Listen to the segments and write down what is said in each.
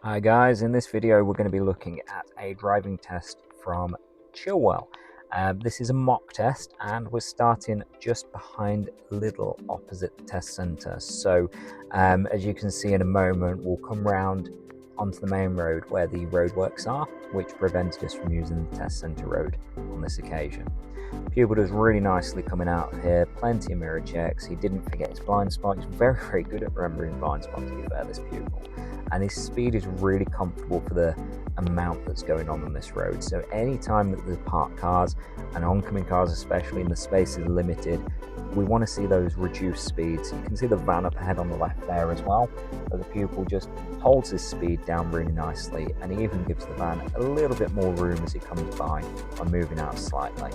Hi guys, in this video we're going to be looking at a driving test from Chilwell. This is a mock test and we're starting just behind Lidl opposite the test centre. So as you can see in a moment, we'll come round onto the main road where the roadworks are, which prevented us from using the test centre road on this occasion. Pupil does really nicely coming out here, plenty of mirror checks. He didn't forget his blind spot. He's very good at remembering blind spot, to be fair, this pupil. And his speed is really comfortable for the amount that's going on this road. So any time that there's parked cars and oncoming cars especially, and the space is limited, we want to see those reduced speeds. You can see the van up ahead on the left there as well, but the pupil just holds his speed down really nicely, and he even gives the van a little bit more room as it comes by moving out slightly.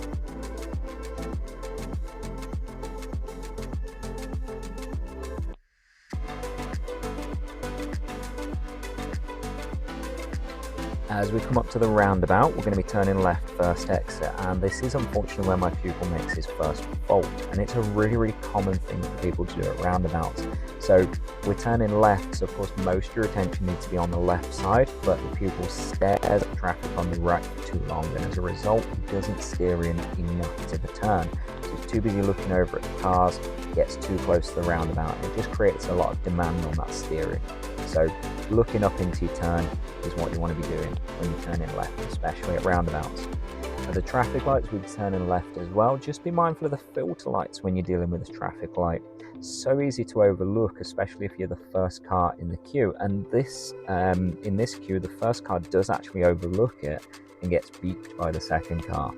As we come up to the roundabout, we're going to be turning left first exit, and this is unfortunately where my pupil makes his first fault, and it's a really common thing for people to do at roundabouts. So we're turning left, so of course most of your attention needs to be on the left side, but the pupil stares at traffic on the right for too long, and as a result he doesn't steer in enough to the turn. So he's too busy looking over at the cars, gets too close to the roundabout, and it just creates a lot of demand on that steering. So looking up into your turn is what you want to be doing when you're turning left, especially at roundabouts. Now the traffic lights, we're turning left as well. Just be mindful of the filter lights when you're dealing with this traffic light. So easy to overlook, especially if you're the first car in the queue. And this, in this queue, the first car does actually overlook it and gets beeped by the second car.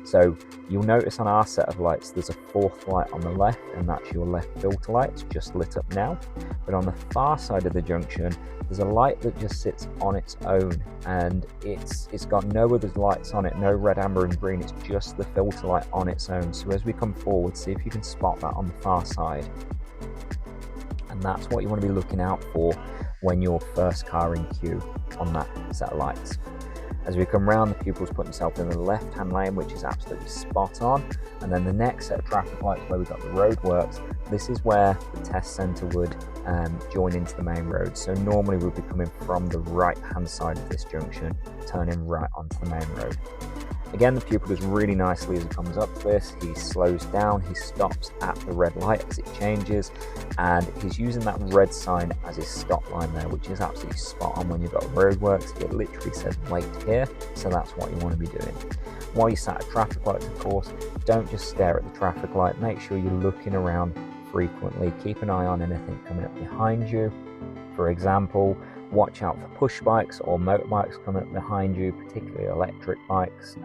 So you'll notice on our set of lights there's a fourth light on the left, and that's your left filter light. It's just lit up now. But on the far side of the junction there's a light that just sits on its own, and it's got no other lights on it, no red, amber and green. It's just the filter light on its own. So as we come forward, see if you can spot that on the far side, and that's what you want to be looking out for when you're first car in queue on that set of lights. As we come round, the pupil's put himself in the left-hand lane, which is absolutely spot on. And then the next set of traffic lights where we've got the roadworks, this is where the test centre would join into the main road. So normally we'd be coming from the right-hand side of this junction, turning right onto the main road. Again, the pupil does really nicely as he comes up to this. He slows down, he stops at the red light as it changes, and he's using that red sign as his stop line there, which is absolutely spot on when you've got roadworks. It literally says wait here, so that's what you want to be doing. While you're sat at traffic lights, of course, don't just stare at the traffic light. Make sure you're looking around frequently. Keep an eye on anything coming up behind you. For example, watch out for push bikes or motorbikes coming up behind you, particularly electric bikes,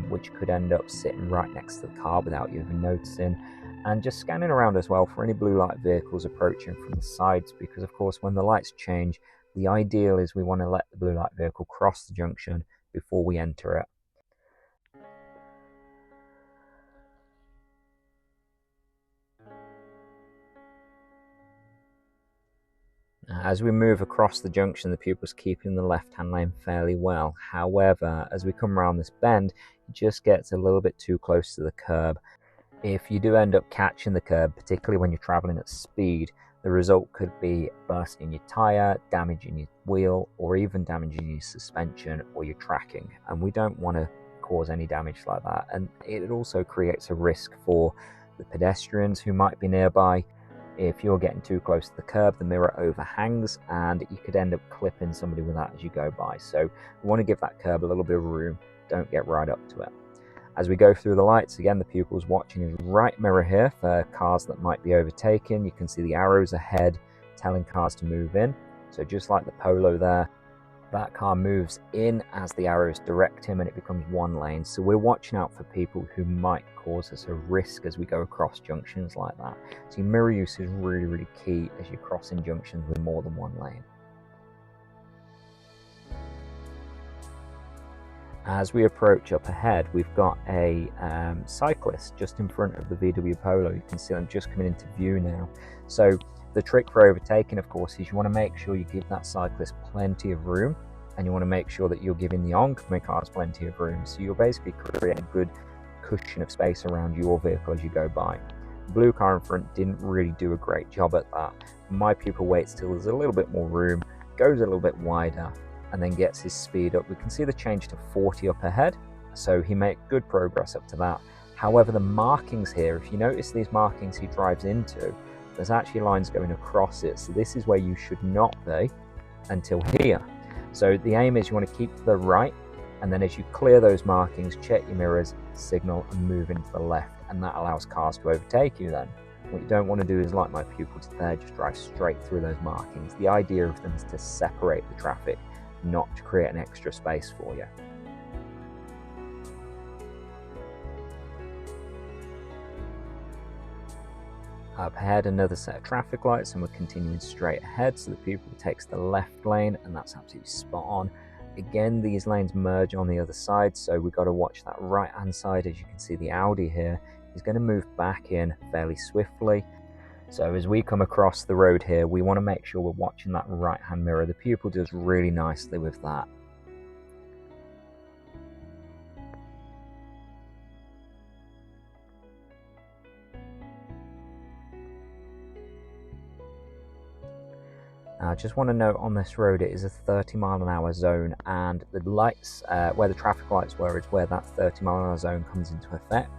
which could end up sitting right next to the car without you even noticing. And just scanning around as well for any blue light vehicles approaching from the sides, because of course when the lights change, the ideal is we want to let the blue light vehicle cross the junction before we enter it. As we move across the junction, the pupil's keeping the left-hand lane fairly well. However, as we come around this bend, it just gets a little bit too close to the curb. If you do end up catching the curb, particularly when you're traveling at speed, the result could be bursting your tyre, damaging your wheel, or even damaging your suspension or your tracking. And we don't want to cause any damage like that. And it also creates a risk for the pedestrians who might be nearby. If you're getting too close to the curb, the mirror overhangs and you could end up clipping somebody with that as you go by. So we want to give that curb a little bit of room, don't get right up to it. As we go through the lights, again, the pupil's watching his right mirror here for cars that might be overtaken. You can see the arrows ahead telling cars to move in. So just like the Polo there, that car moves in as the arrows direct him and it becomes one lane. So we're watching out for people who might cause us a risk as we go across junctions like that. So your mirror use is really key as you're crossing junctions with more than one lane. As we approach up ahead, we've got a cyclist just in front of the VW Polo. You can see them just coming into view now. So the trick for overtaking, of course, is you want to make sure you give that cyclist plenty of room, and you want to make sure that you're giving the oncoming cars plenty of room. So you're basically creating a good cushion of space around your vehicle as you go by. The blue car in front didn't really do a great job at that. My pupil waits till there's a little bit more room, goes a little bit wider, and then gets his speed up. We can see the change to 40 up ahead, so he made good progress up to that. However, the markings here, if you notice these markings he drives into, there's actually lines going across it, so this is where you should not be until here. So the aim is you want to keep to the right, and then as you clear those markings, check your mirrors, signal, and move into the left, and that allows cars to overtake you then. What you don't want to do is, like my pupil there, just drive straight through those markings. The idea of them is to separate the traffic, not to create an extra space for you. Up ahead, another set of traffic lights, and we're continuing straight ahead, so the pupil takes the left lane, and that's absolutely spot on. Again, these lanes merge on the other side, so we've got to watch that right hand side. As you can see, the Audi here is going to move back in fairly swiftly. So as we come across the road here, we want to make sure we're watching that right hand mirror. The pupil does really nicely with that. I just want to note on this road it is a 30-mile-an-hour zone, and the lights where the traffic lights were is where that 30-mile-an-hour zone comes into effect.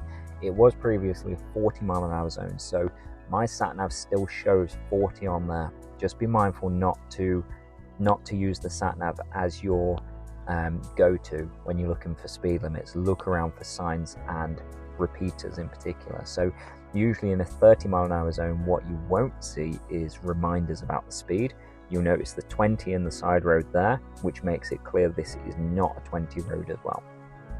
It was previously a 40-mile-an-hour zone, so my sat nav still shows 40 on there. Just be mindful not to use the sat nav as your go-to when you're looking for speed limits. Look around for signs and repeaters in particular. So usually in a 30-mile-an-hour zone, what you won't see is reminders about the speed. You'll notice the 20 in the side road there, which makes it clear this is not a 20 road as well.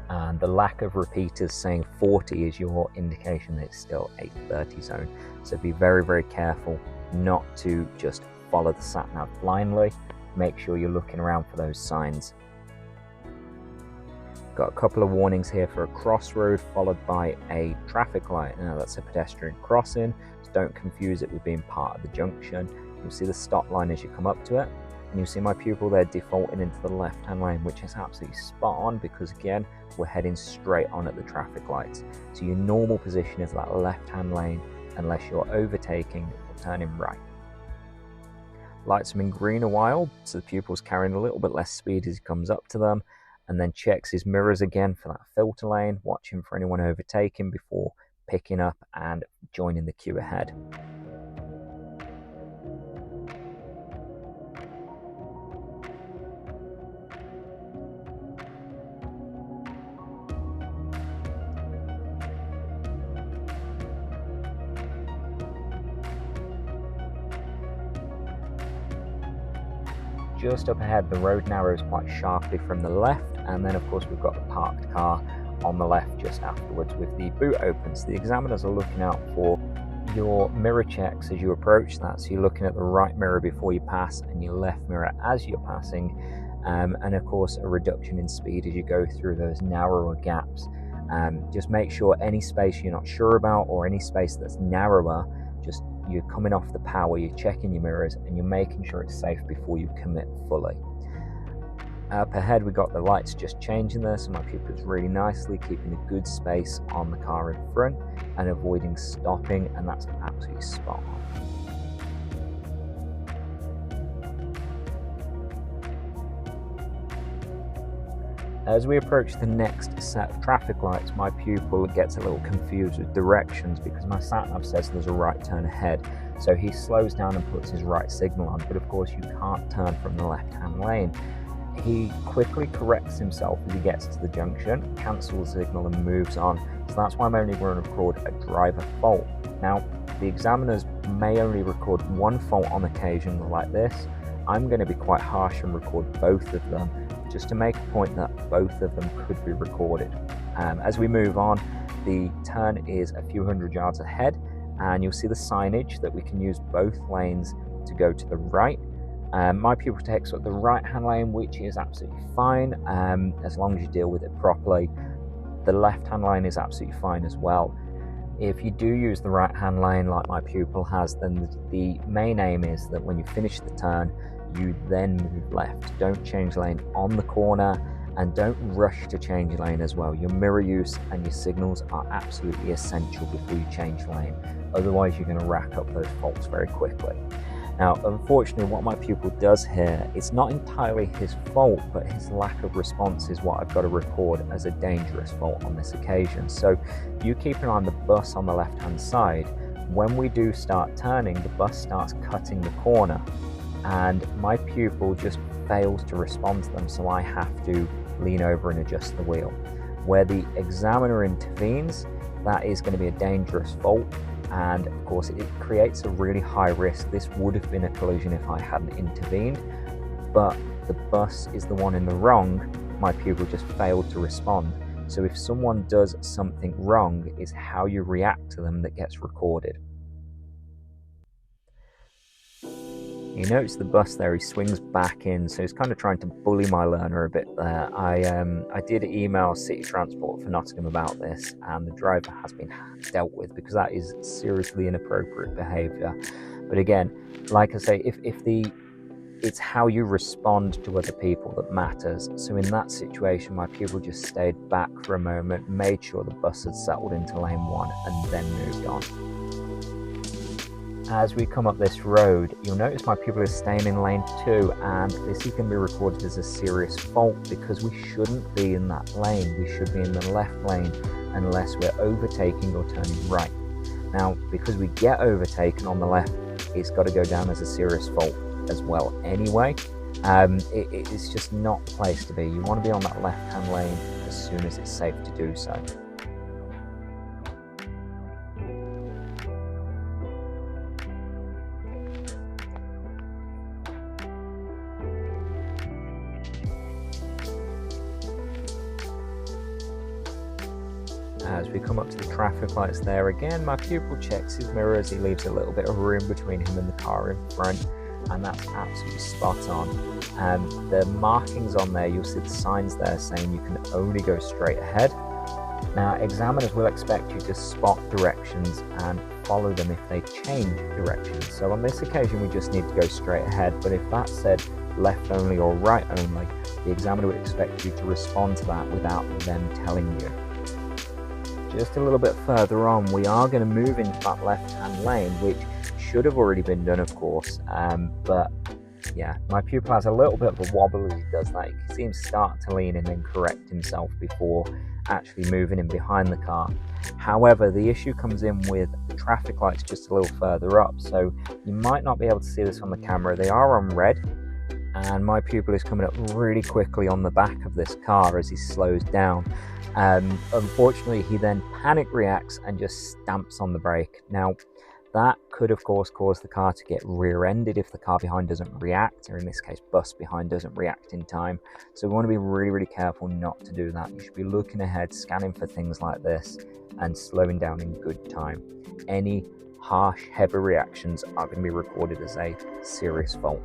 And the lack of repeaters saying 40 is your indication that it's still a 30 zone. So be very, very careful not to just follow the sat nav blindly. Make sure you're looking around for those signs. Got a couple of warnings here for a crossroad followed by a traffic light. Now that's a pedestrian crossing, so don't confuse it with being part of the junction. You'll see the stop line as you come up to it, and you'll see my pupil there defaulting into the left-hand lane, which is absolutely spot on because again, we're heading straight on at the traffic lights. So your normal position is that left-hand lane unless you're overtaking or turning right. Lights have been green a while, so the pupil's carrying a little bit less speed as he comes up to them, and then checks his mirrors again for that filter lane, watching for anyone overtaking before picking up and joining the queue ahead. Just up ahead, the road narrows quite sharply from the left, and then of course we've got the parked car on the left just afterwards with the boot open. So the examiners are looking out for your mirror checks as you approach that. So you're looking at the right mirror before you pass and your left mirror as you're passing, and of course a reduction in speed as you go through those narrower gaps. Just make sure any space you're not sure about or any space that's narrower, just you're coming off the power, you're checking your mirrors, and you're making sure it's safe before you commit fully. Up ahead, we got the lights just changing there, so my pupil's really nicely keeping a good space on the car in front and avoiding stopping, and that's absolutely spot on. As we approach the next set of traffic lights, my pupil gets a little confused with directions because my sat nav says there's a right turn ahead. So he slows down and puts his right signal on, but of course you can't turn from the left-hand lane. He quickly corrects himself as he gets to the junction, cancels the signal and moves on. So that's why I'm only going to record a driver fault. Now, the examiners may only record one fault on occasion like this. I'm going to be quite harsh and record both of them, just to make a point that both of them could be recorded. As we move on, the turn is a few hundred yards ahead, and you'll see the signage that we can use both lanes to go to the right. My pupil takes up the right-hand lane, which is absolutely fine, as long as you deal with it properly. The left-hand lane is absolutely fine as well. If you do use the right-hand lane like my pupil has, then the main aim is that when you finish the turn, you then move left. Don't change lane on the corner, and don't rush to change lane as well. Your mirror use and your signals are absolutely essential before you change lane. Otherwise, you're going to rack up those faults very quickly. Now, unfortunately, what my pupil does here, it's not entirely his fault, but his lack of response is what I've got to record as a dangerous fault on this occasion. So you keep an eye on the bus on the left-hand side. When we do start turning, the bus starts cutting the corner, and my pupil just fails to respond to them, so I have to lean over and adjust the wheel. Where the examiner intervenes, that is going to be a dangerous fault. And of course it creates a really high risk. This would have been a collision if I hadn't intervened, but the bus is the one in the wrong. My pupil just failed to respond. So if someone does something wrong, it's how you react to them that gets recorded. You notice the bus there, he swings back in, so he's kind of trying to bully my learner a bit there. I did email City Transport for Nottingham about this, and the driver has been dealt with because that is seriously inappropriate behaviour. But again, like I say, it's how you respond to other people that matters. So in that situation, my pupil just stayed back for a moment, made sure the bus had settled into lane 1, and then moved on. As we come up this road, you'll notice my pupil is staying in lane 2, and this is going to be recorded as a serious fault because we shouldn't be in that lane. We should be in the left lane unless we're overtaking or turning right. Now, because we get overtaken on the left, it's got to go down as a serious fault as well anyway. It's just not the place to be. You want to be on that left-hand lane as soon as it's safe to do so. As we come up to the traffic lights there again, my pupil checks his mirrors. He leaves a little bit of room between him and the car in front, and that's absolutely spot on. The markings on there, you'll see the signs there saying you can only go straight ahead. Now, examiners will expect you to spot directions and follow them if they change directions. So on this occasion, we just need to go straight ahead, but if that said left only or right only, the examiner would expect you to respond to that without them telling you. Just a little bit further on, we are going to move into that left-hand lane, which should have already been done, of course, but yeah, my pupil has a little bit of a wobble as he does that. You can see him start to lean and then correct himself before actually moving in behind the car. However, the issue comes in with the traffic lights just a little further up, so you might not be able to see this on the camera. They are on red, and my pupil is coming up really quickly on the back of this car as he slows down. Unfortunately, he then panic reacts and just stamps on the brake. Now, that could of course cause the car to get rear-ended if the car behind doesn't react, or in this case bus behind doesn't react in time. So we want to be really careful not to do that. You should be looking ahead, scanning for things like this, and slowing down in good time. Any harsh, heavy reactions are going to be recorded as a serious fault.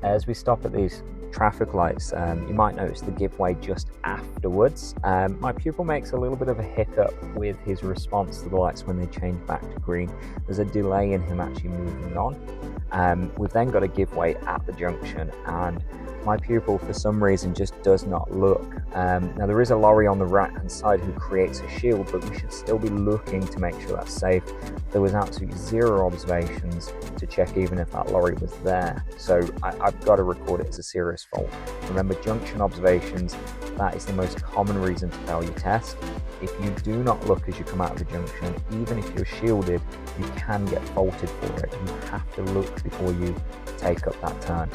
As we stop at these traffic lights, you might notice the give way just afterwards. My pupil makes a little bit of a hiccup with his response to the lights when they change back to green. There's a delay in him actually moving on. We've then got a give way at the junction, and my pupil for some reason just does not look. Now there is a lorry on the right hand side who creates a shield, but we should still be looking to make sure that's safe. There was absolutely zero observations to check even if that lorry was there, so I've got to record it as a serious fault. Remember, junction observations, that is the most common reason to fail your test. If you do not look as you come out of the junction, even if you're shielded, you can get faulted for it. You have to look before you take up that turn.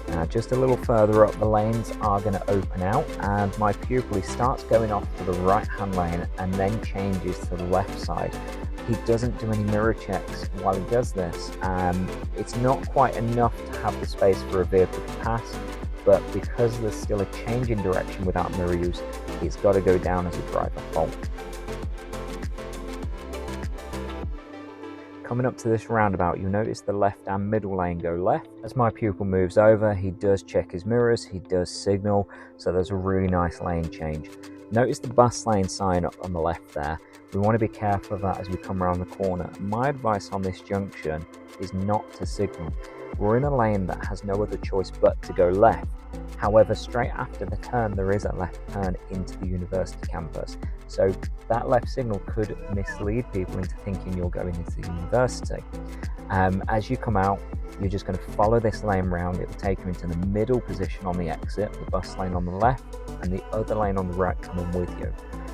Now, just a little further up, the lanes are going to open out, and my pupil starts going off to the right hand lane and then changes to the left side. He doesn't do any mirror checks while he does this. It's not quite enough to have the space for a vehicle to pass, but because there's still a change in direction without mirror use, it's got to go down as a driver fault. Coming up to this roundabout, you'll notice the left and middle lane go left. As my pupil moves over, he does check his mirrors, he does signal, so there's a really nice lane change. Notice the bus lane sign up on the left there. We want to be careful of that as we come around the corner. My advice on this junction is not to signal. We're in a lane that has no other choice but to go left. However, straight after the turn, there is a left turn into the university campus. So that left signal could mislead people into thinking you're going into the university. As you come out, you're just going to follow this lane round. It will take you into the middle position on the exit, the bus lane on the left, and the other lane on the right coming with you.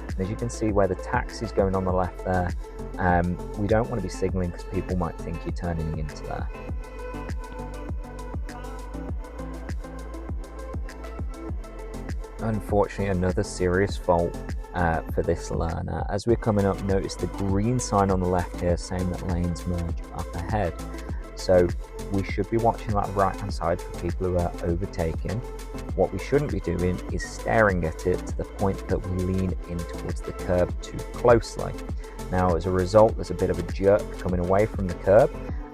And as you can see where the taxi's going on the left there, we don't want to be signalling because people might think you're turning into there. Unfortunately, another serious fault for this learner. As we're coming up, notice the green sign on the left here saying that lanes merge up ahead. So we should be watching that right hand side for people who are overtaking. What we shouldn't be doing is staring at it to the point that we lean in towards the curb too closely. Now, as a result, there's a bit of a jerk coming away from the curb,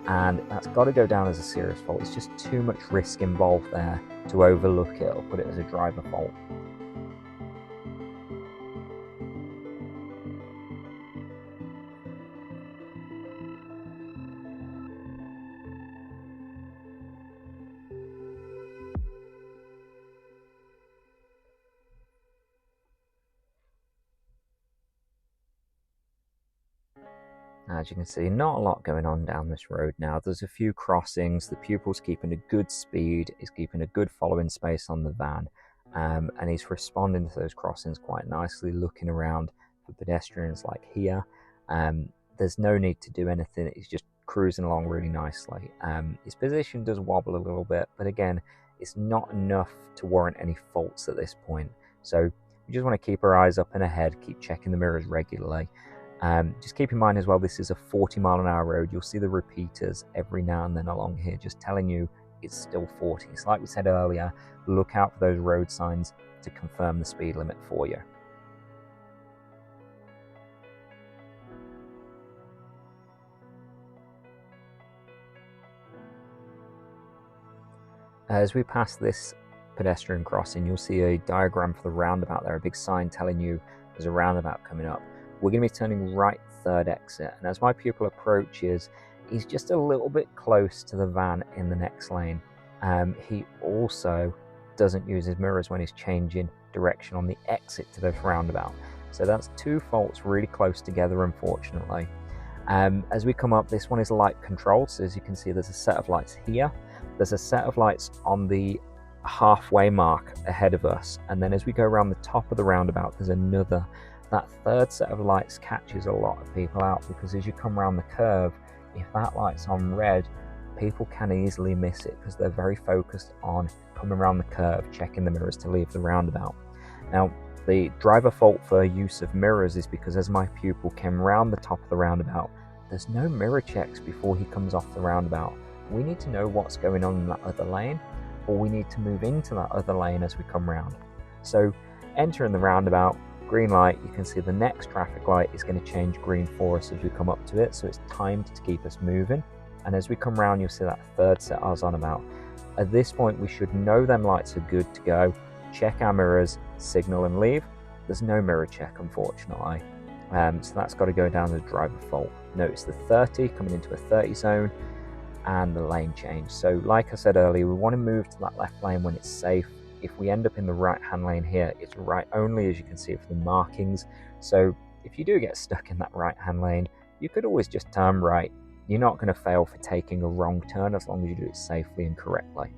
and that's got to go down as a serious fault. It's just too much risk involved there to overlook it or put it as a driver fault. As you can see, not a lot going on down this road now. There's a few crossings. The pupil's keeping a good speed, is keeping a good following space on the van, and he's responding to those crossings quite nicely, looking around for pedestrians like here. There's no need to do anything. He's just cruising along really nicely. His position does wobble a little bit, but again, it's not enough to warrant any faults at this point. So we just want to keep our eyes up and ahead, keep checking the mirrors regularly. Just keep in mind as well, this is a 40-mile-an-hour road. You'll see the repeaters every now and then along here just telling you it's still 40. So like we said earlier, look out for those road signs to confirm the speed limit for you. As we pass this pedestrian crossing, you'll see a diagram for the roundabout there, a big sign telling you there's a roundabout coming up. We're going to be turning right third exit, and as my pupil approaches, he's just a little bit close to the van in the next lane. He also doesn't use his mirrors when he's changing direction on the exit to this roundabout. So that's two faults really close together, unfortunately. As we come up, this one is light controlled, so as you can see, there's a set of lights here. There's a set of lights on the halfway mark ahead of us, and then as we go around the top of the roundabout, there's another. That third set of lights catches a lot of people out because as you come around the curve, if that light's on red, people can easily miss it because they're very focused on coming around the curve, checking the mirrors to leave the roundabout. Now, the driver fault for use of mirrors is because as my pupil came around the top of the roundabout, there's no mirror checks before he comes off the roundabout. We need to know what's going on in that other lane, or we need to move into that other lane as we come round. So entering the roundabout, green light, you can see the next traffic light is going to change green for us as we come up to it, so it's timed to keep us moving. And as we come round, you'll see that third set I was on about. At this point, we should know them lights are good to go, check our mirrors, signal and leave. There's no mirror check, unfortunately, so that's got to go down as a driver fault. Notice the 30 coming into a 30 zone and the lane change. So like I said earlier, we want to move to that left lane when it's safe. If we end up in the right-hand lane here, it's right only, as you can see, for the markings. So if you do get stuck in that right-hand lane, you could always just turn right. You're not going to fail for taking a wrong turn as long as you do it safely and correctly.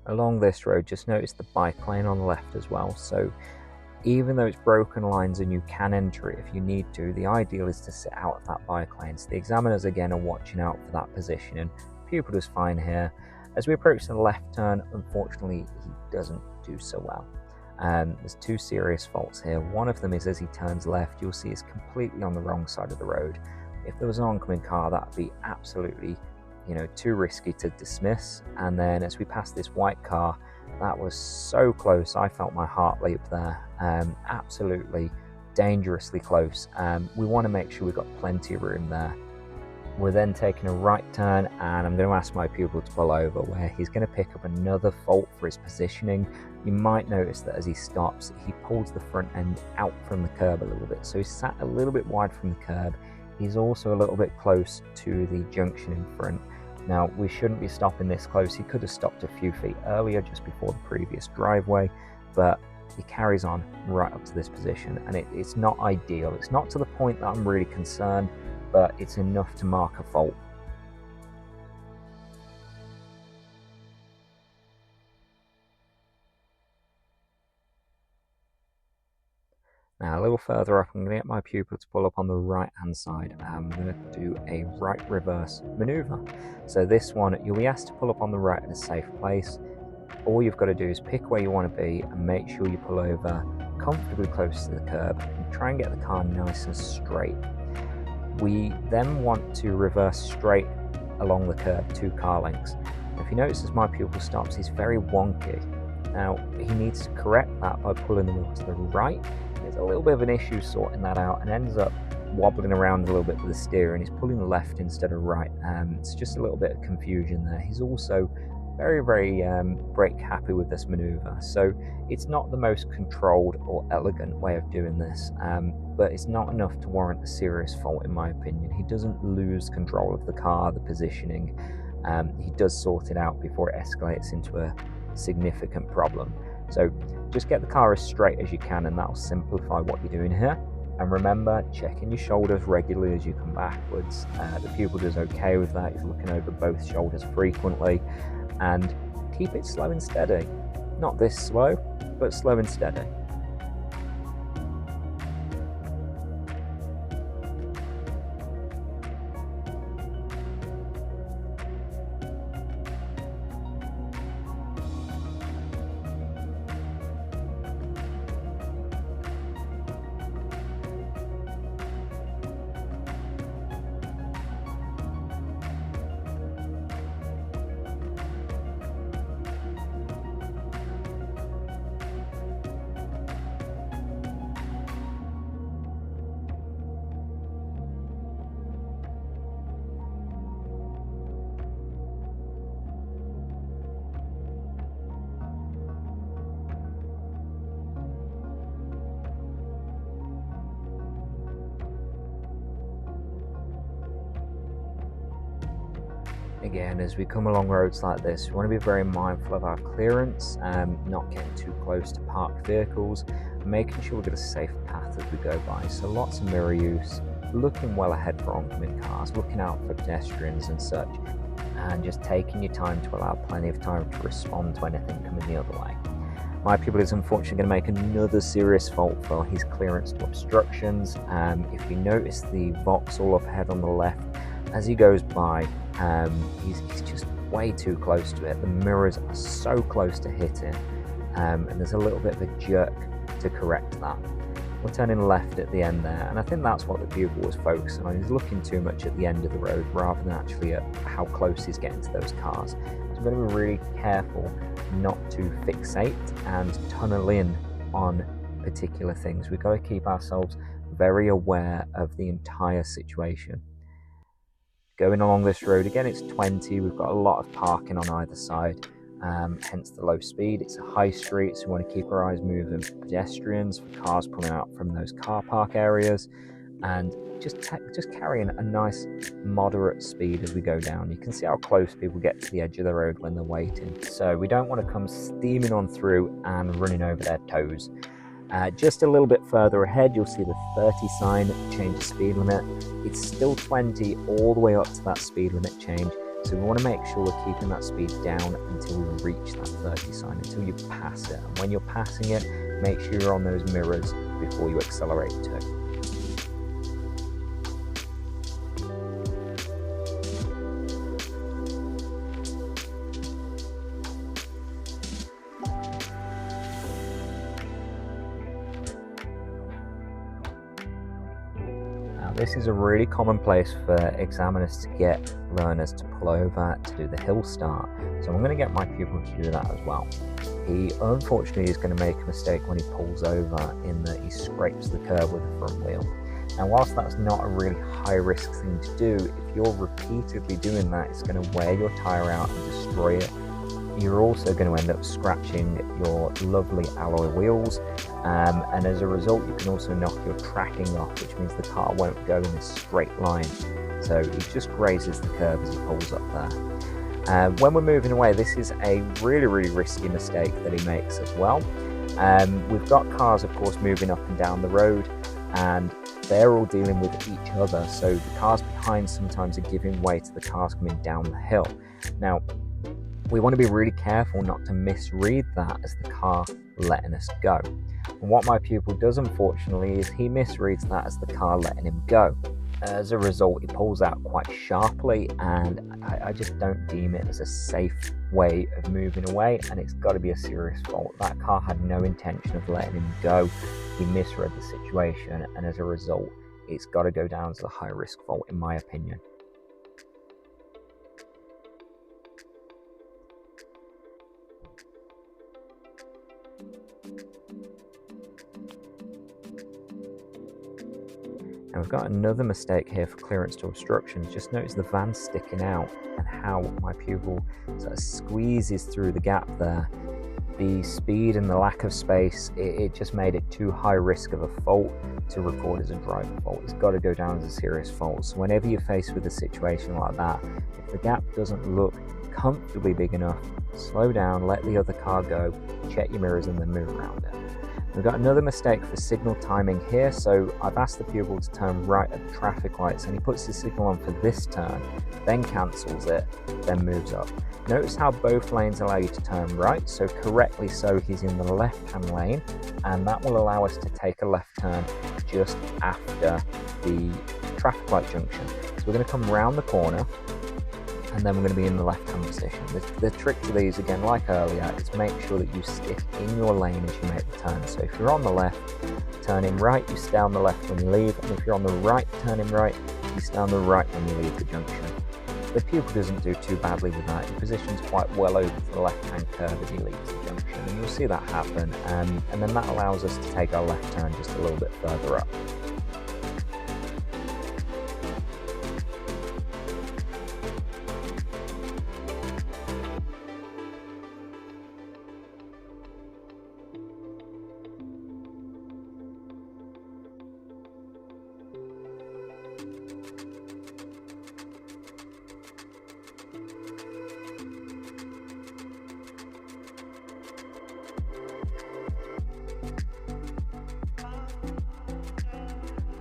Along this road, just notice the bike lane on the left as well. So even though it's broken lines and you can enter it if you need to, the ideal is to sit out of that bike lane. So the examiners again are watching out for that position, and pupil does fine here. As we approach the left turn, unfortunately he doesn't do so well. There's two serious faults here. One of them is as he turns left, you'll see he's completely on the wrong side of the road. If there was an oncoming car, that would be absolutely too risky to dismiss. And then as we passed this white car, that was so close, I felt my heart leap there. Absolutely dangerously close. We want to make sure we've got plenty of room there. We're then taking a right turn, and I'm going to ask my pupil to pull over, where he's going to pick up another fault for his positioning. You might notice that as he stops, he pulls the front end out from the curb a little bit. So he's sat a little bit wide from the curb. He's also a little bit close to the junction in front. Now, we shouldn't be stopping this close. He could have stopped a few feet earlier, just before the previous driveway, but he carries on right up to this position, and it's not ideal. It's not to the point that I'm really concerned, but it's enough to mark a fault. Now, a little further up, I'm going to get my pupil to pull up on the right hand side. I'm going to do a right reverse maneuver. So this one, you'll be asked to pull up on the right in a safe place. All you've got to do is pick where you want to be and make sure you pull over comfortably close to the curb and try and get the car nice and straight. We then want to reverse straight along the curb 2 car lengths. If you notice, as my pupil stops, he's very wonky. Now, he needs to correct that by pulling the wheel to the right. There's a little bit of an issue sorting that out, and ends up wobbling around a little bit with the steer, and he's pulling left instead of right. It's just a little bit of confusion there. He's also very, very brake happy with this maneuver. So it's not the most controlled or elegant way of doing this, but it's not enough to warrant a serious fault, in my opinion. He doesn't lose control of the car, the positioning. He does sort it out before it escalates into a significant problem. So just get the car as straight as you can, and that'll simplify what you're doing here. And remember, checking your shoulders regularly as you come backwards. The pupil does okay with that. He's looking over both shoulders frequently, and keep it slow and steady. Not this slow, but slow and steady. Again, as we come along roads like this, we want to be very mindful of our clearance, not getting too close to parked vehicles, and making sure we've got a safe path as we go by. So lots of mirror use, looking well ahead for oncoming cars, looking out for pedestrians and such, and just taking your time to allow plenty of time to respond to anything coming the other way. My pupil is unfortunately going to make another serious fault for his clearance to obstructions. If you notice the Vauxhall up ahead on the left, as he goes by, he's just way too close to it. The mirrors are so close to hitting, and there's a little bit of a jerk to correct that. We're turning left at the end there, and I think that's what the pupil was focusing on. He's looking too much at the end of the road rather than actually at how close he's getting to those cars. So we've got to be really careful not to fixate and tunnel in on particular things. We've got to keep ourselves very aware of the entire situation. Going along this road, again, it's 20. We've got a lot of parking on either side, hence the low speed. It's a high street, so we want to keep our eyes moving for pedestrians, for cars pulling out from those car park areas, and just carrying a nice moderate speed as we go down. You can see how close people get to the edge of the road when they're waiting. So we don't want to come steaming on through and running over their toes. Just a little bit further ahead, you'll see the 30 sign, change the speed limit. It's still 20 all the way up to that speed limit change. So we want to make sure we're keeping that speed down until we reach that 30 sign, until you pass it. And when you're passing it, make sure you're on those mirrors before you accelerate too. Now, this is a really common place for examiners to get learners to pull over to do the hill start. So I'm going to get my pupil to do that as well. He unfortunately is going to make a mistake when he pulls over in that he scrapes the curb with the front wheel. Now, whilst that's not a really high risk thing to do, if you're repeatedly doing that, it's going to wear your tyre out and destroy it. You're also going to end up scratching your lovely alloy wheels, and as a result you can also knock your tracking off, which means the car won't go in a straight line. So he just grazes the curb as he pulls up there. When we're moving away, this is a really risky mistake that he makes as well. We've got cars of course moving up and down the road, and they're all dealing with each other, so the cars behind sometimes are giving way to the cars coming down the hill. Now, we want to be really careful not to misread that as the car letting us go. And what my pupil does, unfortunately, is he misreads that as the car letting him go. As a result, he pulls out quite sharply, and I just don't deem it as a safe way of moving away, and it's got to be a serious fault. That car had no intention of letting him go. He misread the situation, and as a result, it's got to go down as a high-risk fault, in my opinion. Now we've got another mistake here for clearance to obstructions. Just notice the van sticking out and how my pupil sort of squeezes through the gap there. The speed and the lack of space, it just made it too high risk of a fault to record as a driver fault. It's got to go down as a serious fault. So whenever you're faced with a situation like that, if the gap doesn't look comfortably big enough, slow down, let the other car go, check your mirrors and then move around it. We've got another mistake for signal timing here. So I've asked the pupil to turn right at the traffic lights, and he puts the signal on for this turn, then cancels it, then moves up. Notice how both lanes allow you to turn right, so correctly so he's in the left-hand lane, and that will allow us to take a left turn just after the traffic light junction. So we're going to come round the corner, and then we're going to be in the left-hand position. The trick to these, again, like earlier, is make sure that you stick in your lane as you make the turn. So if you're on the left, turning right, you stay on the left when you leave, and if you're on the right, turning right, you stay on the right when you leave the junction. The pupil doesn't do too badly with that. He positions quite well over to the left-hand curve as he leaves the junction, and you'll see that happen, and then that allows us to take our left turn just a little bit further up.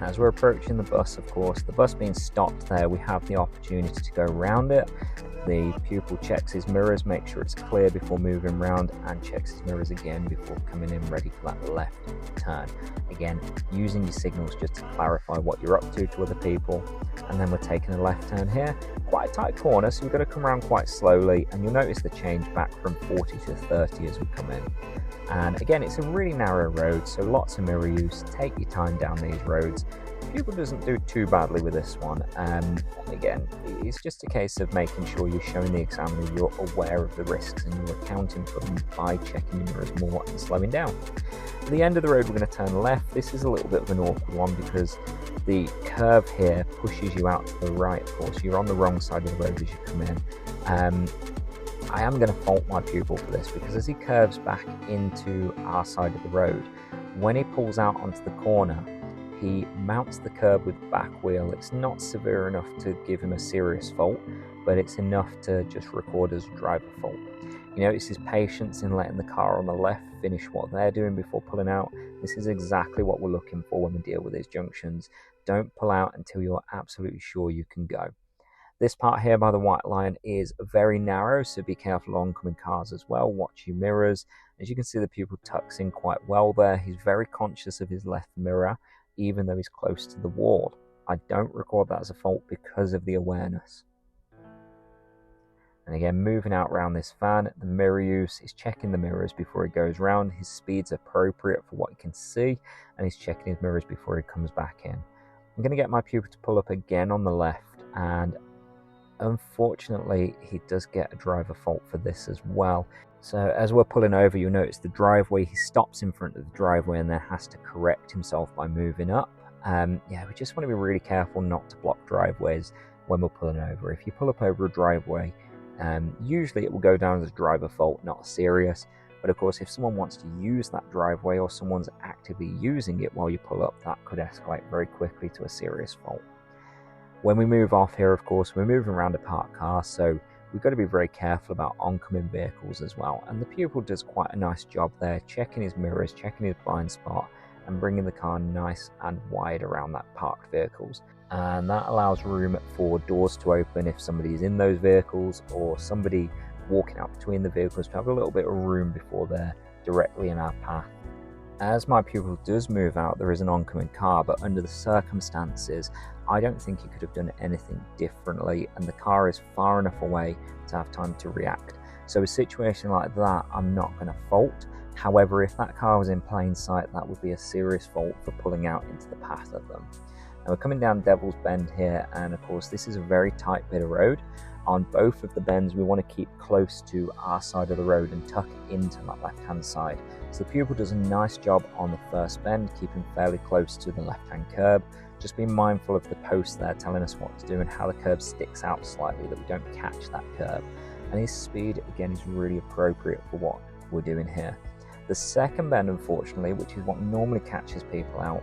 As we're approaching the bus, of course, the bus being stopped there, we have the opportunity to go around it. The pupil checks his mirrors, makes sure it's clear before moving around, and checks his mirrors again before coming in ready for that left turn. Again, using your signals just to clarify what you're up to other people. And then we're taking a left turn here. Quite a tight corner, so we've got to come around quite slowly, and you'll notice the change back from 40 to 30 as we come in. And again, it's a really narrow road, so lots of mirror use. Take your time down these roads. Pupil doesn't do too badly with this one. Again, it's just a case of making sure you're showing the examiner you're aware of the risks and you're accounting for them by checking your mirrors more and slowing down. At the end of the road, we're going to turn left. This is a little bit of an awkward one because the curve here pushes you out to the right, of course. You're on the wrong side of the road as you come in. I am going to fault my pupil for this because as he curves back into our side of the road, when he pulls out onto the corner, he mounts the curb with the back wheel. It's not severe enough to give him a serious fault, but it's enough to just record as a driver fault. You notice his patience in letting the car on the left finish what they're doing before pulling out. This is exactly what we're looking for when we deal with these junctions. Don't pull out until you're absolutely sure you can go. This part here by the white line is very narrow, so be careful of oncoming cars as well. Watch your mirrors. As you can see, the pupil tucks in quite well there. He's very conscious of his left mirror, even though he's close to the wall. I don't record that as a fault because of the awareness. And again, moving out around this van, the mirror use, he's checking the mirrors before he goes round. His speed's appropriate for what he can see, and he's checking his mirrors before he comes back in. I'm going to get my pupil to pull up again on the left, and unfortunately he does get a driver fault for this as well. So as we're pulling over, you'll notice the driveway, he stops in front of the driveway and then has to correct himself by moving up. Yeah, we just want to be really careful not to block driveways when we're pulling over. If you pull up over a driveway, usually it will go down as a driver fault, not serious. But of course, if someone wants to use that driveway or someone's actively using it while you pull up, that could escalate very quickly to a serious fault. When we move off here, of course, we're moving around a parked car, so we've got to be very careful about oncoming vehicles as well. And the pupil does quite a nice job there, checking his mirrors, checking his blind spot, and bringing the car nice and wide around that parked vehicles. And that allows room for doors to open if somebody is in those vehicles, or somebody walking out between the vehicles, to have a little bit of room before they're directly in our path. As my pupil does move out, there is an oncoming car, but under the circumstances, I don't think he could have done anything differently, and the car is far enough away to have time to react. So a situation like that, I'm not going to fault. However, if that car was in plain sight, that would be a serious fault for pulling out into the path of them. Now we're coming down Devil's Bend here, and of course this is a very tight bit of road. On both of the bends, we want to keep close to our side of the road and tuck into that left-hand side. So the pupil does a nice job on the first bend, keeping fairly close to the left-hand curb. Just be mindful of the post there telling us what to do and how the curb sticks out slightly, that we don't catch that curb. And his speed, again, is really appropriate for what we're doing here. The second bend, unfortunately, which is what normally catches people out,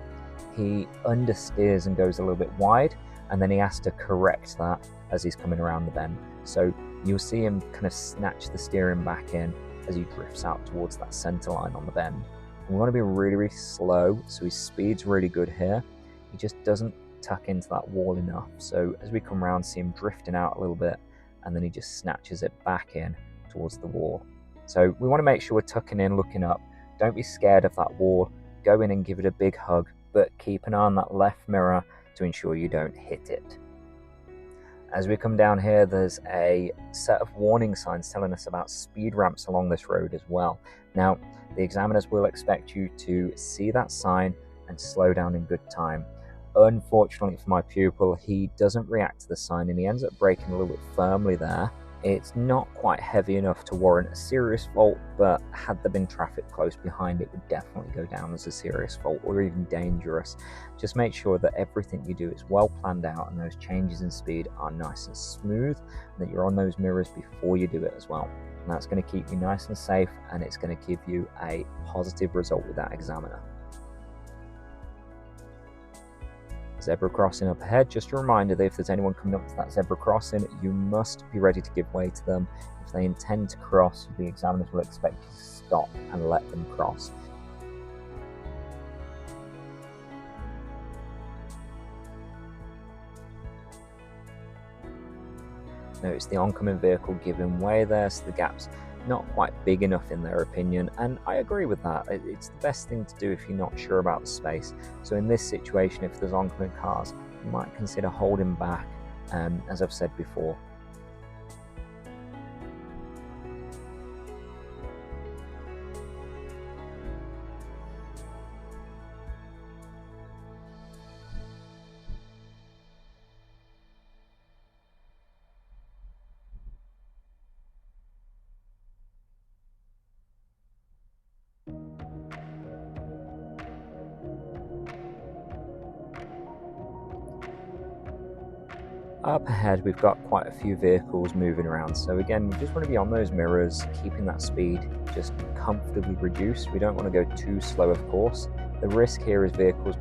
he understeers and goes a little bit wide, and then he has to correct that as he's coming around the bend. So you'll see him kind of snatch the steering back in as he drifts out towards that center line on the bend. And we want to be really, really slow, so his speed's really good here. He just doesn't tuck into that wall enough. So as we come around, see him drifting out a little bit, and then he just snatches it back in towards the wall. So we want to make sure we're tucking in, looking up. Don't be scared of that wall. Go in and give it a big hug, but keep an eye on that left mirror to ensure you don't hit it. As we come down here, there's a set of warning signs telling us about speed ramps along this road as well. Now, the examiners will expect you to see that sign and slow down in good time. Unfortunately for my pupil, he doesn't react to the sign and he ends up braking a little bit firmly there. It's not quite heavy enough to warrant a serious fault, but had there been traffic close behind, it would definitely go down as a serious fault or even dangerous. Just make sure that everything you do is well planned out and those changes in speed are nice and smooth, and that you're on those mirrors before you do it as well. And that's going to keep you nice and safe, and it's going to give you a positive result with that examiner. Zebra crossing up ahead. Just a reminder that if there's anyone coming up to that zebra crossing, you must be ready to give way to them. If they intend to cross, the examiners will expect you to stop and let them cross. Notice the oncoming vehicle giving way there, so the gap's not quite big enough in their opinion, and I agree with that. It's the best thing to do if you're not sure about the space. So in this situation, if there's oncoming cars, you might consider holding back, as I've said before. Up ahead, we've got quite a few vehicles moving around. So again, we just want to be on those mirrors, keeping that speed just comfortably reduced. We don't want to go too slow, of course. The risk here is vehicles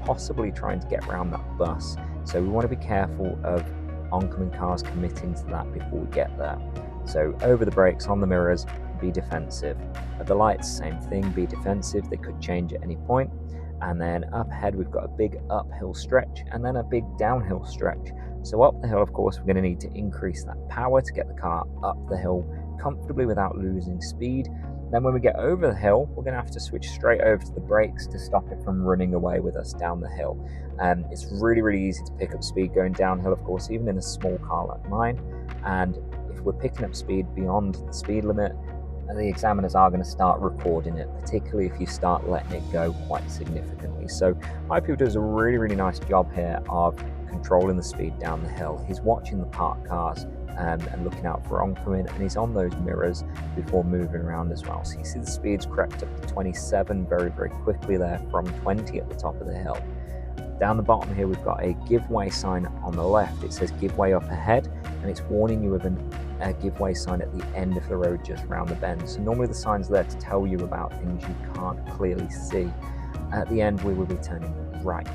possibly trying to get around that bus. So we want to be careful of oncoming cars committing to that before we get there. So over the brakes, on the mirrors, be defensive. At the lights, same thing, be defensive. They could change at any point. And then up ahead, we've got a big uphill stretch and then a big downhill stretch. So up the hill, of course, we're going to need to increase that power to get the car up the hill comfortably without losing speed. Then when we get over the hill, we're going to have to switch straight over to the brakes to stop it from running away with us down the hill. It's really, really easy to pick up speed going downhill, of course, even in a small car like mine. And if we're picking up speed beyond the speed limit, and the examiners are going to start recording it, particularly if you start letting it go quite significantly. So my pupil does a really nice job here of controlling the speed down the hill. He's watching the parked cars and looking out for oncoming, and he's on those mirrors before moving around as well. So you see the speeds crept up to 27 very quickly there from 20 at the top of the hill. Down the bottom here we've got a give way sign on the left. It says give way up ahead, and it's warning you of a give way sign at the end of the road just round the bend. So normally the sign's there to tell you about things you can't clearly see. At the end we will be turning right.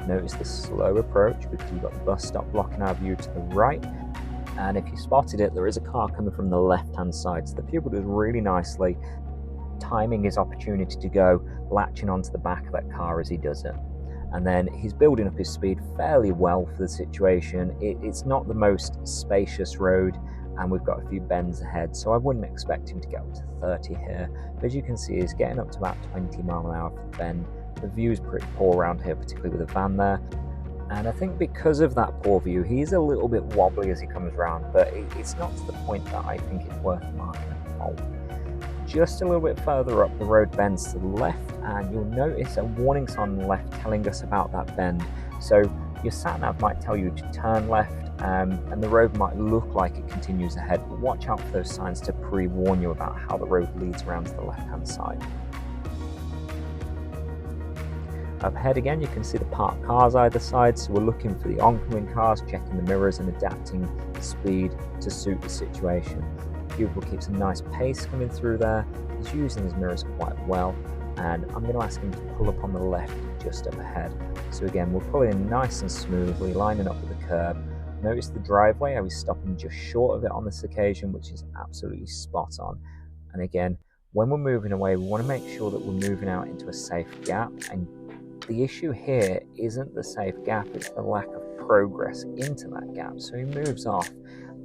Notice the slow approach because you've got the bus stop blocking our view to the right, and if you spotted it, there is a car coming from the left hand side. So the pupil does really nicely timing his opportunity to go, latching onto the back of that car as he does it. And then he's building up his speed fairly well for the situation. It's not the most spacious road, and we've got a few bends ahead, so I wouldn't expect him to get up to 30 here. But as you can see, he's getting up to about 20 mile an hour for the bend. The view is pretty poor around here, particularly with the van there. And I think because of that poor view, he's a little bit wobbly as he comes around, but it's not to the point that I think it's worth marking a fault. Just a little bit further up, the road bends to the left, and you'll notice a warning sign on the left telling us about that bend. So your sat nav might tell you to turn left, and the road might look like it continues ahead, but watch out for those signs to pre-warn you about how the road leads around to the left-hand side. Up ahead again, you can see the parked cars either side, so we're looking for the oncoming cars, checking the mirrors and adapting the speed to suit the situation. The pupil keeps a nice pace coming through there. He's using his mirrors quite well, and I'm going to ask him to pull up on the left just up ahead. So again, we're pulling in nice and smoothly, lining up with the curb. Notice the driveway, how he's stopping just short of it on this occasion, which is absolutely spot on. And again, when we're moving away, we want to make sure that we're moving out into a safe gap, and the issue here isn't the safe gap, it's the lack of progress into that gap. So he moves off.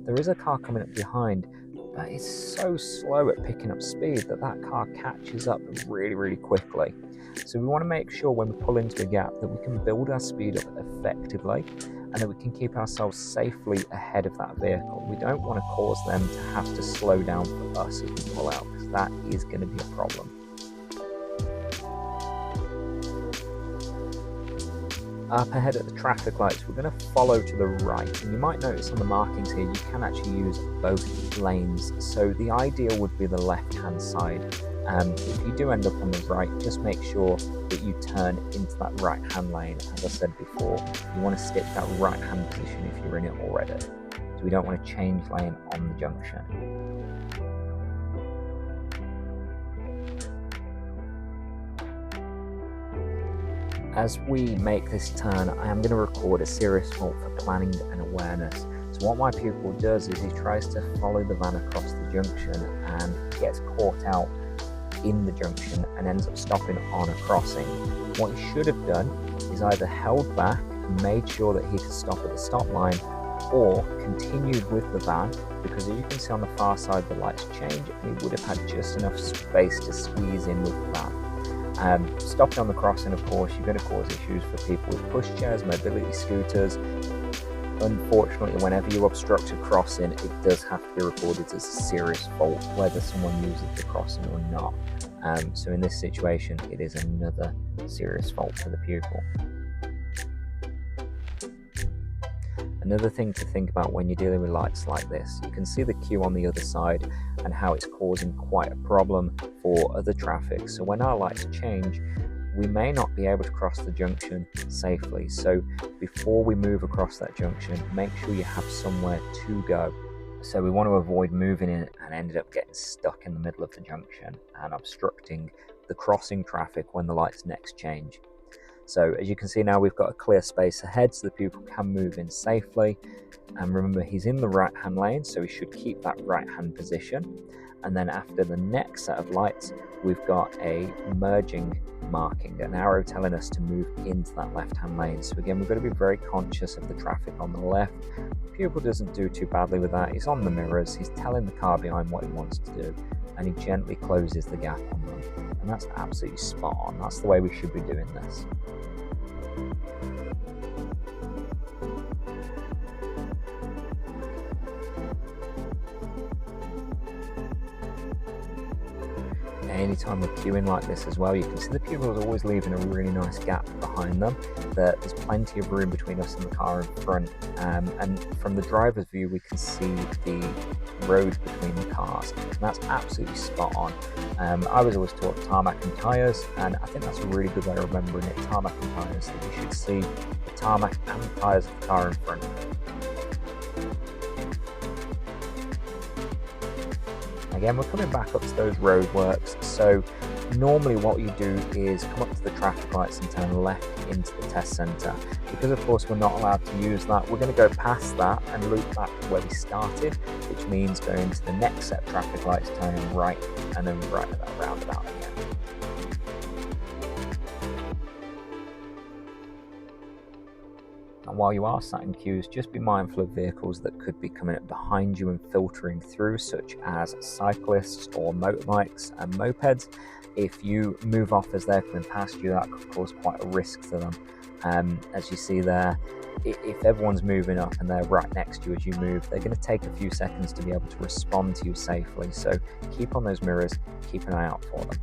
There is a car coming up behind, but it's so slow at picking up speed that car catches up really quickly. So we want to make sure when we pull into a gap that we can build our speed up effectively, and that we can keep ourselves safely ahead of that vehicle. We don't want to cause them to have to slow down for us as we pull out, because that is going to be a problem. Up ahead at the traffic lights, we're going to follow to the right, and you might notice on the markings here you can actually use both lanes. So the ideal would be the left hand side. If you do end up on the right, just make sure that you turn into that right hand lane. As I said before, you want to stick that right hand position if you're in it already, so we don't want to change lane on the junction. As we make this turn, I am going to record a serious fault for planning and awareness. So what my pupil does is he tries to follow the van across the junction and gets caught out in the junction and ends up stopping on a crossing. What he should have done is either held back and made sure that he could stop at the stop line, or continued with the van, because as you can see on the far side the lights change and he would have had just enough space to squeeze in with the van. Stopping on the crossing, of course, you're going to cause issues for people with pushchairs, mobility scooters. Unfortunately, whenever you obstruct a crossing, it does have to be recorded as a serious fault, whether someone uses the crossing or not. So in this situation, it is another serious fault for the pupil. Another thing to think about when you're dealing with lights like this, you can see the queue on the other side and how it's causing quite a problem for other traffic. So when our lights change, we may not be able to cross the junction safely. So before we move across that junction, make sure you have somewhere to go. So we want to avoid moving in and ended up getting stuck in the middle of the junction and obstructing the crossing traffic when the lights next change. So as you can see now, we've got a clear space ahead so the pupil can move in safely. And remember, he's in the right hand lane, so he should keep that right hand position. And then after the next set of lights, we've got a merging marking, an arrow telling us to move into that left hand lane. So again, we've got to be very conscious of the traffic on the left. The pupil doesn't do too badly with that. He's on the mirrors, he's telling the car behind what he wants to do, and he gently closes the gap on them. And that's absolutely spot on. That's the way we should be doing this. anytime we're queuing like this as well, you can see the pupils always leaving a really nice gap behind them. There's plenty of room between us and the car in front, and from the driver's view we can see the road between the cars, and that's absolutely spot on. I was always taught tarmac and tyres, and I think that's a really good way of remembering it, tarmac and tyres, that you should see the tarmac and the tyres of the car in front. Again, we're coming back up to those roadworks, so normally what you do is come up to the traffic lights and turn left into the test centre. Because of course we're not allowed to use that, we're going to go past that and loop back to where we started, which means going to the next set of traffic lights, turning right, and then right at that roundabout again. And while you are sat in queues, just be mindful of vehicles that could be coming up behind you and filtering through, such as cyclists or motorbikes and mopeds. If you move off as they're coming past you, that could cause quite a risk to them. As you see there, if everyone's moving up and they're right next to you as you move, they're going to take a few seconds to be able to respond to you safely. So keep on those mirrors, keep an eye out for them.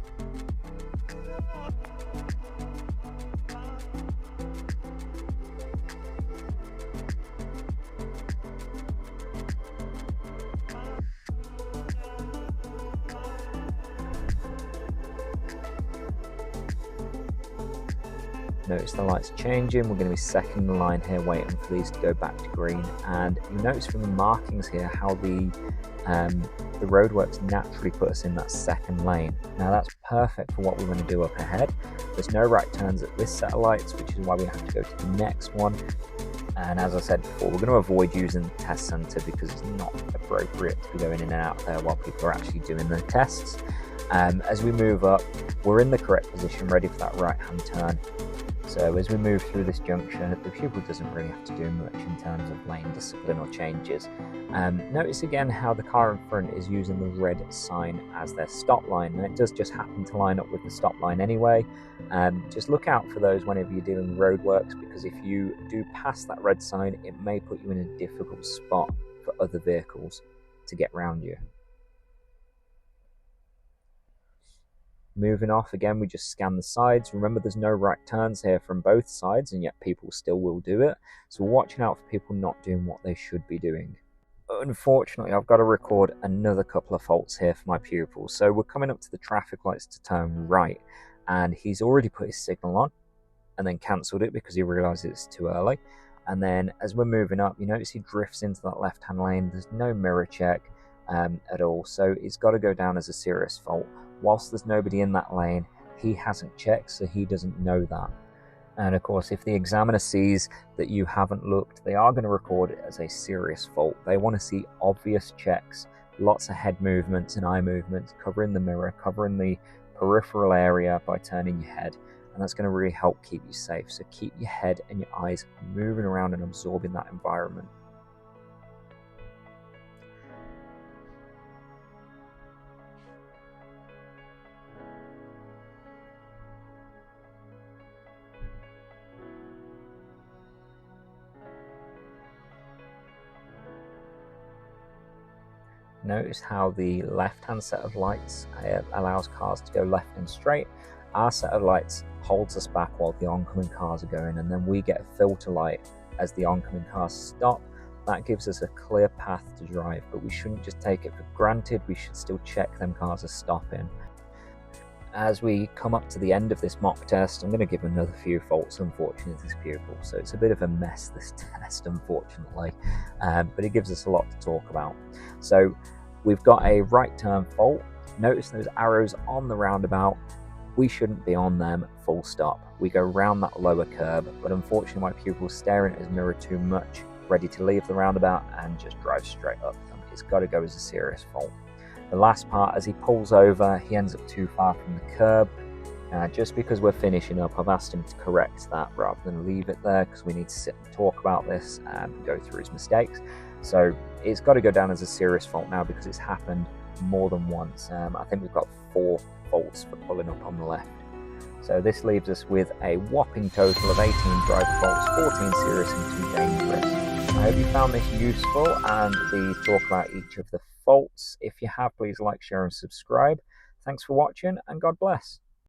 Notice the lights changing. We're going to be second in line here, waiting for these to go back to green. And you notice from the markings here how the roadworks naturally put us in that second lane. Now that's perfect for what we want to do up ahead. There's no right turns at this set of lights, which is why we have to go to the next one. And as I said before, we're going to avoid using the test centre because it's not appropriate to be going in and out there while people are actually doing their tests. As we move up, we're in the correct position, ready for that right-hand turn. So as we move through this junction, the pupil doesn't really have to do much in terms of lane discipline or changes. Notice again how the car in front is using the red sign as their stop line, and it does just happen to line up with the stop line anyway. Just look out for those whenever you're dealing with roadworks, because if you do pass that red sign, it may put you in a difficult spot for other vehicles to get round you. Moving off again, we just scan the sides. Remember, there's no right turns here from both sides, and yet people still will do it. So we're watching out for people not doing what they should be doing. Unfortunately, I've got to record another couple of faults here for my pupil. So we're coming up to the traffic lights to turn right, and he's already put his signal on and then cancelled it because he realised it's too early. And then as we're moving up, you notice he drifts into that left-hand lane. There's no mirror check at all, so it's got to go down as a serious fault. Whilst there's nobody in that lane, he hasn't checked, so he doesn't know that. And of course, if the examiner sees that you haven't looked, they are going to record it as a serious fault. They want to see obvious checks, lots of head movements and eye movements, covering the mirror, covering the peripheral area by turning your head. And that's going to really help keep you safe. So keep your head and your eyes moving around and absorbing that environment. Notice how the left-hand set of lights allows cars to go left and straight. Our set of lights holds us back while the oncoming cars are going, and then we get a filter light as the oncoming cars stop. That gives us a clear path to drive, but we shouldn't just take it for granted. We should still check them cars are stopping. As we come up to the end of this mock test, I'm going to give another few faults, unfortunately, to this pupil. So it's a bit of a mess, this test, unfortunately, but it gives us a lot to talk about. So we've got a right turn fault. Notice those arrows on the roundabout. We shouldn't be on them, full stop. We go round that lower curb, but unfortunately my pupil's staring at his mirror too much, ready to leave the roundabout and just drive straight up them. It's got to go as a serious fault. The last part, as he pulls over, he ends up too far from the curb. Just because we're finishing up, I've asked him to correct that rather than leave it there, because we need to sit and talk about this and go through his mistakes. So it's got to go down as a serious fault now because it's happened more than once. I think we've got 4 faults for pulling up on the left. So this leaves us with a whopping total of 18 driver faults, 14 serious and 2 dangerous. I hope you found this useful and the talk about each of the faults. If you have, please like, share and subscribe. Thanks for watching and God bless.